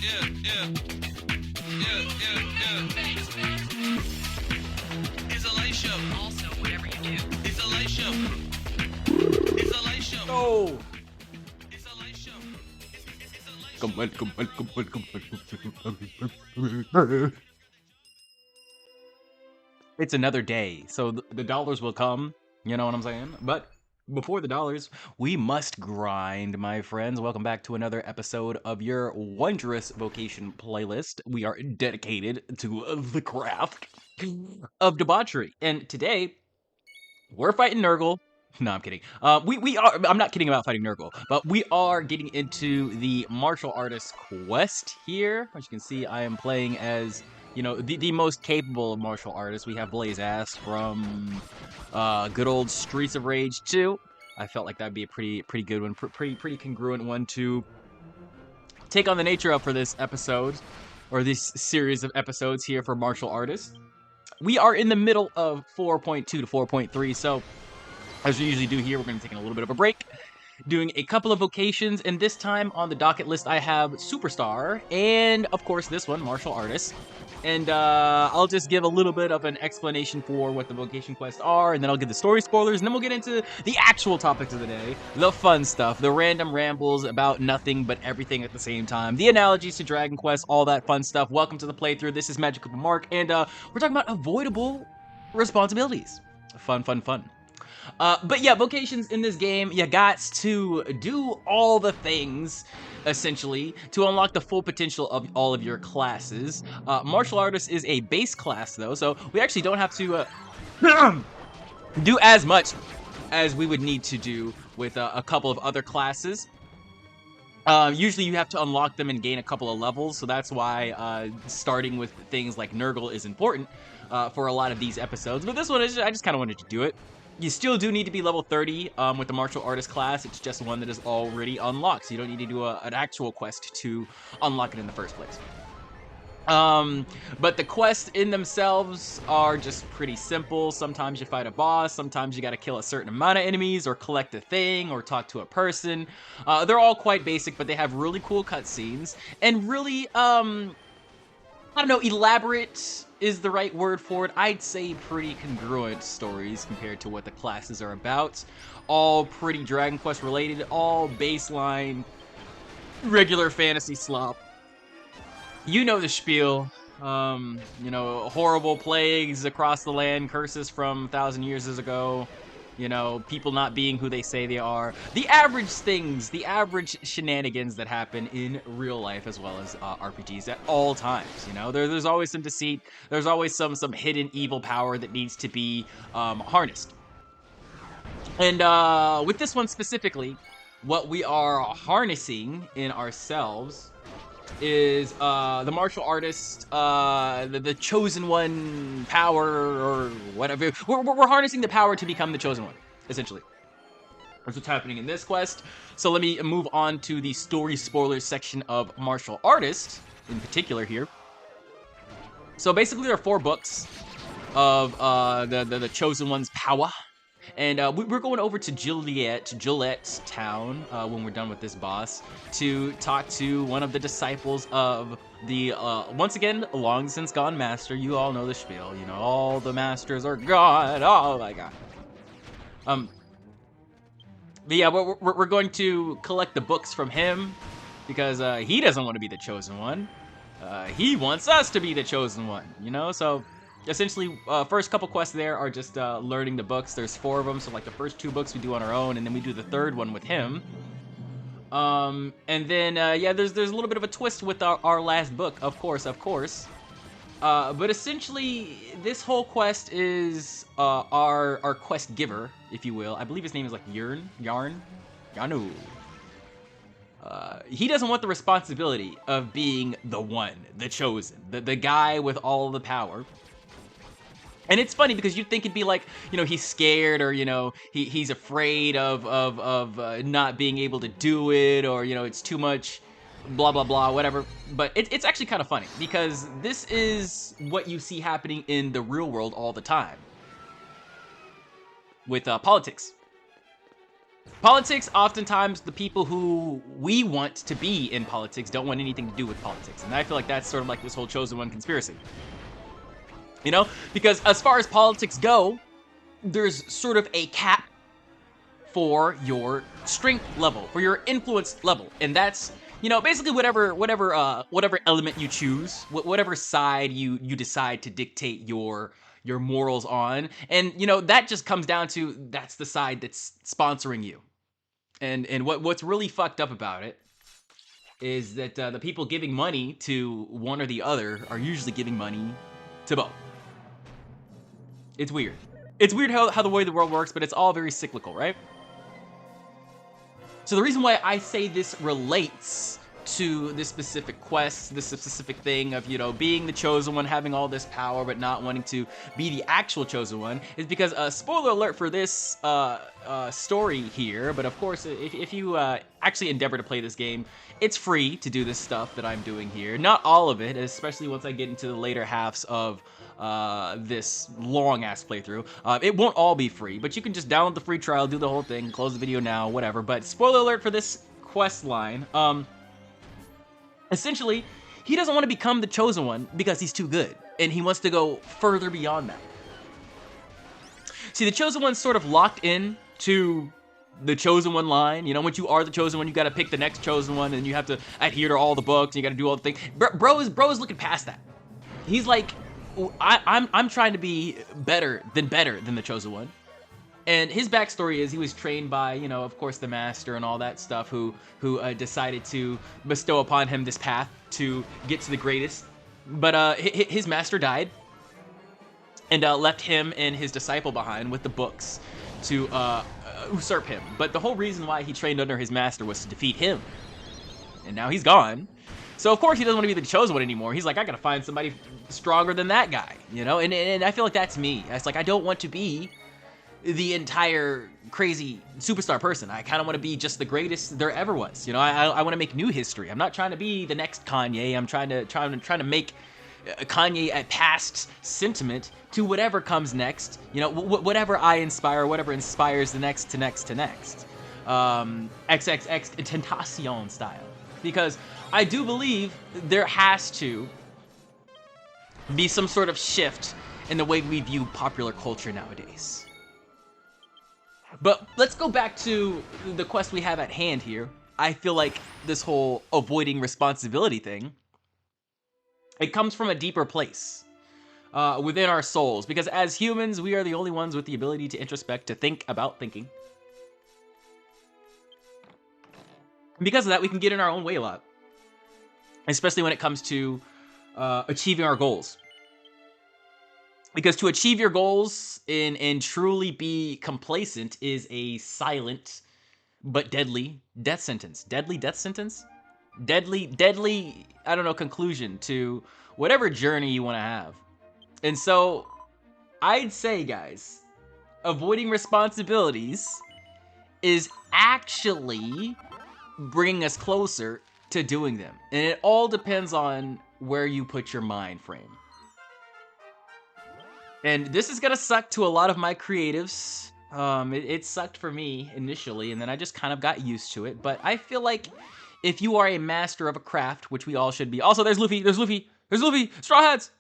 It's a light show. Also, whatever you do. It's a light show. It's a light show. Oh! It's a light show. It's a light Come show. on, come on, come on, come on. It's another day, so the dollars will come, you know what I'm saying? But before the dollars, we must grind, my friends. Welcome back to another episode of your wondrous vocation playlist. We are dedicated to the craft of debauchery. And today, we're fighting Nurgle. No, I'm kidding. We are. I'm not kidding about fighting Nurgle, but we are getting into the martial artist quest here. As you can see, I am playing as the most capable of martial artists. We have Blaze Ass from good old Streets of Rage 2. I felt like that'd be a pretty good one, pretty congruent one to take on the nature of for this episode or this series of episodes here for martial artists. We are in the middle of 4.2 to 4.3, so as we usually do here, we're going to be taking a little bit of a break, doing a couple of vocations, and this time on the docket list I have Superstar, and of course this one, Martial Artist. And I'll just give a little bit of an explanation for what the vocation quests are, and then I'll give the story spoilers, and then we'll get into the actual topics of the day, the fun stuff, the random rambles about nothing but everything at the same time, the analogies to Dragon Quest, all that fun stuff. Welcome to the playthrough. This is Magic of Mark, and we're talking about avoidable responsibilities. Fun. But yeah, vocations in this game, you got to do all the things, essentially, to unlock the full potential of all of your classes. Martial Artist is a base class, though, so we actually don't have to do as much as we would need to do with a couple of other classes. Usually you have to unlock them and gain a couple of levels, so that's why starting with things like Nurgle is important for a lot of these episodes. But this one, I just kind of wanted to do it. You still do need to be level 30 with the martial artist class. It's just one that is already unlocked, so you don't need to do an actual quest to unlock it in the first place. But the quests in themselves are just pretty simple. Sometimes you fight a boss, sometimes you gotta kill a certain amount of enemies, or collect a thing, or talk to a person. They're all quite basic, but they have really cool cutscenes, and really, I don't know, elaborate is the right word for it. I'd say pretty congruent stories compared to what the classes are about. All pretty Dragon Quest related, all baseline, regular fantasy slop. You know the spiel. Horrible plagues across the land, curses from 1,000 years ago. People not being who they say they are. The average things, the average shenanigans that happen in real life as well as RPGs at all times. There's always some deceit. There's always some hidden evil power that needs to be harnessed. And with this one specifically, what we are harnessing in ourselves is the martial artist, the chosen one power, or whatever. We're harnessing the power to become the chosen one, essentially. That's what's happening in this quest. So let me move on to the story spoilers section of martial artist, in particular here. So basically there are 4 books of the chosen one's power. And we're going over to Gillette's town when we're done with this boss to talk to one of the disciples of the, once again, long since gone master. You all know the spiel. All the masters are gone. Oh my god. But yeah, we're going to collect the books from him because he doesn't want to be the chosen one. He wants us to be the chosen one, so... Essentially, first couple quests there are just learning the books. There's 4 of them, so like the first 2 books we do on our own, and then we do the 3rd one with him. And then, yeah, there's a little bit of a twist with our last book, of course. But essentially, this whole quest is our quest giver, if you will. I believe his name is like Yarnu. He doesn't want the responsibility of being the one, the chosen, the guy with all the power. And it's funny because you'd think it'd be like, he's scared, or, he's afraid of not being able to do it, or, it's too much, blah, blah, blah, whatever. But it's actually kind of funny because this is what you see happening in the real world all the time with politics. Politics, oftentimes, the people who we want to be in politics don't want anything to do with politics. And I feel like that's sort of like this whole chosen one conspiracy. You know? Because as far as politics go, there's sort of a cap for your strength level, for your influence level. And that's, you know, basically whatever element you choose, whatever side you decide to dictate your morals on. And, you know, that just comes down to that's the side that's sponsoring you. And what's really fucked up about it is that the people giving money to one or the other are usually giving money to both. It's weird. It's weird how the way the world works, but it's all very cyclical, right? So the reason why I say this relates to this specific quest, this specific thing of, you know, being the chosen one, having all this power, but not wanting to be the actual chosen one, is because, spoiler alert for this story here, but of course, if you actually endeavor to play this game, it's free to do this stuff that I'm doing here. Not all of it, especially once I get into the later halves of this long-ass playthrough. It won't all be free, but you can just download the free trial, do the whole thing, close the video now, whatever. But spoiler alert for this quest line. Essentially, he doesn't want to become the chosen one because he's too good, and he wants to go further beyond that. See, the chosen one's sort of locked in to the chosen one line. You know, once you are the chosen one, you got to pick the next chosen one, and you have to adhere to all the books, and you got to do all the things. Bro is looking past that. He's like, I'm trying to be better than the chosen one. And his backstory is he was trained by, you know, of course, the master and all that stuff, who decided to bestow upon him this path to get to the greatest. But his master died and left him and his disciple behind with the books to usurp him. But the whole reason why he trained under his master was to defeat him. And now he's gone. So of course he doesn't want to be the chosen one anymore. He's like, I gotta find somebody stronger than that guy, you know? And I feel like that's me. It's like, I don't want to be the entire crazy superstar person. I kind of want to be just the greatest there ever was. You know, I want to make new history. I'm not trying to be the next Kanye. I'm trying to make Kanye a past sentiment to whatever comes next. You know, whatever I inspire, whatever inspires the next to next to next. XXX Tentacion style. Because I do believe there has to be some sort of shift in the way we view popular culture nowadays. But let's go back to the quest we have at hand here. I feel like this whole avoiding responsibility thing, it comes from a deeper place within our souls. Because as humans, we are the only ones with the ability to introspect, to think about thinking. And because of that, we can get in our own way a lot. Especially when it comes to achieving our goals. Because to achieve your goals and truly be complacent is a silent but deadly death sentence. Deadly death sentence? Deadly, I don't know, conclusion to whatever journey you want to have. And so, I'd say, guys, avoiding responsibilities is actually bringing us closer to doing them. And it all depends on where you put your mind frame. And this is gonna suck to a lot of my creatives. It sucked for me initially, and then I just kind of got used to it. But I feel like if you are a master of a craft, which we all should be. Also, there's Luffy, Straw Hats!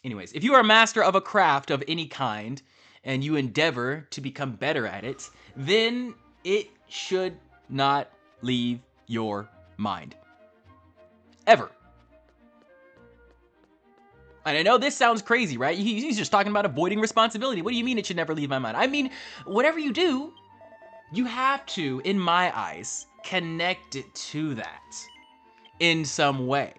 Anyways, if you are a master of a craft of any kind, and you endeavor to become better at it, then it should not leave your mind. Ever. And I know this sounds crazy, right? He's just talking about avoiding responsibility. What do you mean it should never leave my mind? I mean, whatever you do, you have to, in my eyes, connect it to that in some way.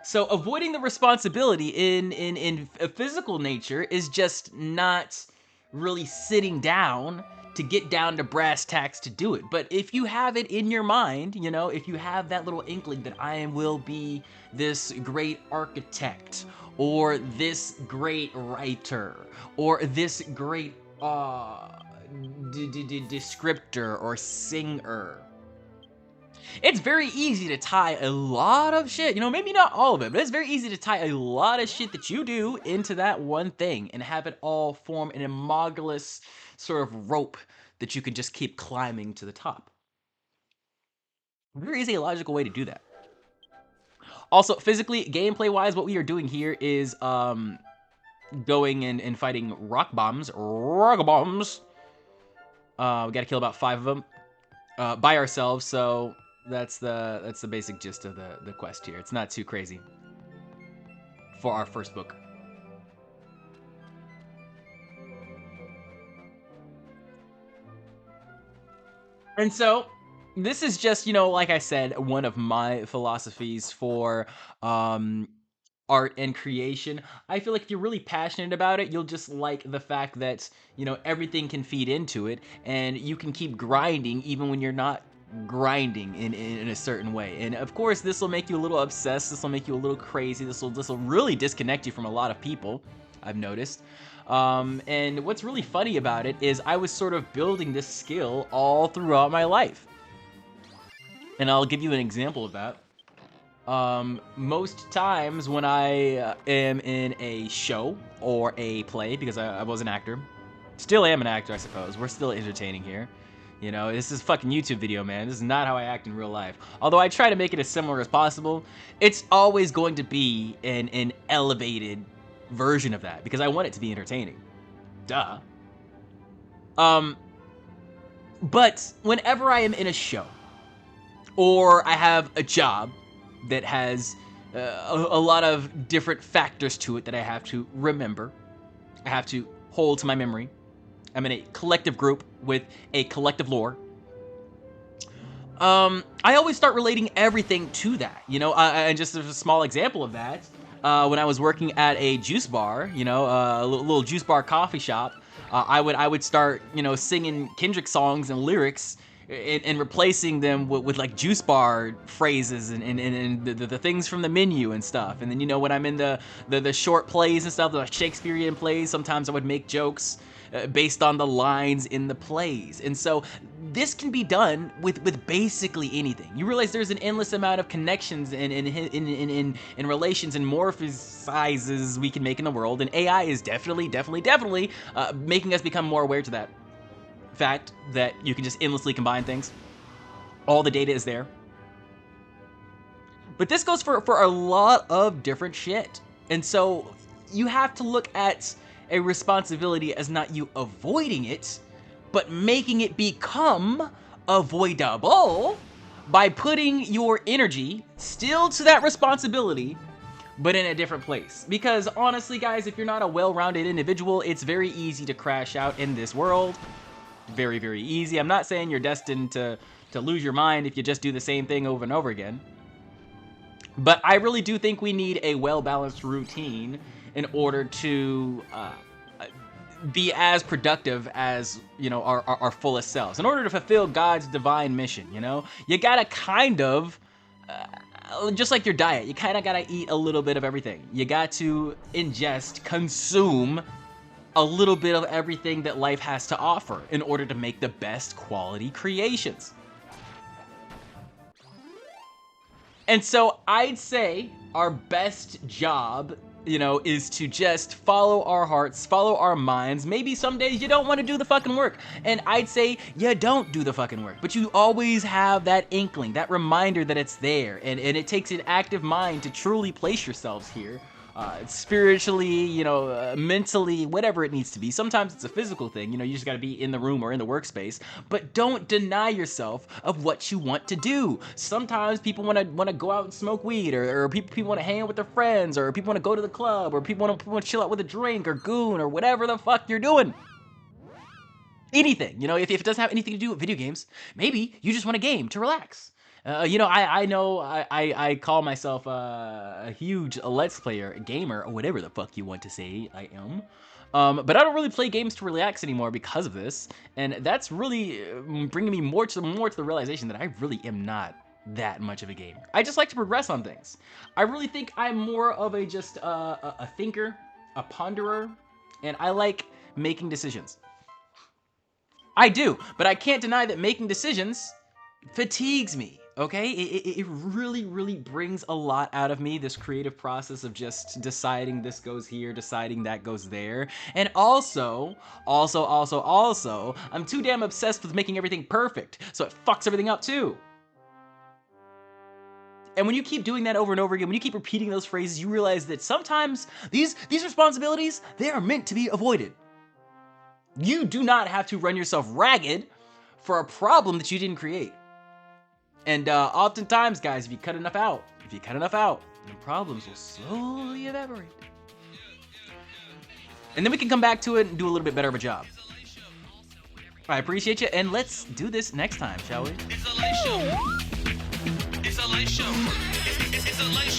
So avoiding the responsibility in a physical nature is just not really sitting down to get down to brass tacks to do it. But if you have it in your mind, you know, if you have that little inkling that I will be this great architect, or this great writer, or this great descriptor or singer, it's very easy to tie a lot of shit, you know, maybe not all of it, but it's very easy to tie a lot of shit that you do into that one thing and have it all form an homogeneous sort of rope that you can just keep climbing to the top. There is a logical way to do that. Also, physically, gameplay-wise, what we are doing here is going and fighting rock bombs. Rock bombs! We gotta kill about 5 of them by ourselves, so that's the basic gist of the quest here. It's not too crazy for our first book. And so, this is just, you know, like I said, one of my philosophies for art and creation. I feel like if you're really passionate about it, you'll just like the fact that, you know, everything can feed into it and you can keep grinding even when you're not grinding in a certain way. And of course, this will make you a little obsessed. This will make you a little crazy. This will really disconnect you from a lot of people, I've noticed. And what's really funny about it is I was sort of building this skill all throughout my life. And I'll give you an example of that. Most times when I am in a show or a play, because I was an actor, still am an actor, I suppose. We're still entertaining here. You know, this is a fucking YouTube video, man. This is not how I act in real life. Although I try to make it as similar as possible, it's always going to be an elevated version of that because I want it to be entertaining. Duh. But whenever I am in a show or I have a job that has a lot of different factors to it that I have to remember, I have to hold to my memory. I'm in a collective group with a collective lore. I always start relating everything to that, you know, and just as a small example of that, when I was working at a juice bar, you know, a little juice bar coffee shop, I would start, you know, singing Kendrick songs and lyrics and replacing them with like juice bar phrases and the things from the menu and stuff. And then, you know, when I'm in the short plays and stuff, the Shakespearean plays, sometimes I would make jokes based on the lines in the plays. And so this can be done with basically anything. You realize there's an endless amount of connections in relations and morphosizes we can make in the world, and AI is definitely making us become more aware to that fact that you can just endlessly combine things. All the data is there. But this goes for a lot of different shit. And so you have to look at a responsibility as not you avoiding it, but making it become avoidable by putting your energy still to that responsibility, but in a different place. Because honestly, guys, if you're not a well-rounded individual, it's very easy to crash out in this world. Very, very easy. I'm not saying you're destined to lose your mind if you just do the same thing over and over again. But I really do think we need a well-balanced routine in order to be as productive as, you know, our fullest selves. In order to fulfill God's divine mission, you know, you gotta kind of, just like your diet, you kind of gotta eat a little bit of everything. You got to ingest, consume a little bit of everything that life has to offer in order to make the best quality creations. And so I'd say our best job, you know, is to just follow our hearts, follow our minds. Maybe some days you don't want to do the fucking work. And I'd say you don't do the fucking work, but you always have that inkling, that reminder that it's there. And it takes an active mind to truly place yourselves here. Spiritually, you know, mentally, whatever it needs to be. Sometimes it's a physical thing, you know, you just gotta be in the room or in the workspace, but don't deny yourself of what you want to do. Sometimes people wanna go out and smoke weed, or people wanna hang out with their friends, or people wanna go to the club, or people wanna chill out with a drink, or goon, or whatever the fuck you're doing. Anything, you know, if it doesn't have anything to do with video games, maybe you just want a game to relax. You know, I know I call myself a huge Let's Player, gamer, or whatever the fuck you want to say I am. But I don't really play games to relax anymore because of this, and that's really bringing me more to the realization that I really am not that much of a gamer. I just like to progress on things. I really think I'm more of a just a thinker, a ponderer, and I like making decisions. I do, but I can't deny that making decisions fatigues me. Okay, it really, really brings a lot out of me, this creative process of just deciding this goes here, deciding that goes there. And also, I'm too damn obsessed with making everything perfect, so it fucks everything up too. And when you keep doing that over and over again, when you keep repeating those phrases, you realize that sometimes these responsibilities, they are meant to be avoided. You do not have to run yourself ragged for a problem that you didn't create. And oftentimes, guys, if you cut enough out, the problems will slowly evaporate. And then we can come back to it and do a little bit better of a job. I appreciate you, and let's do this next time, shall we? It's a light show. It's a light show. It's a light show.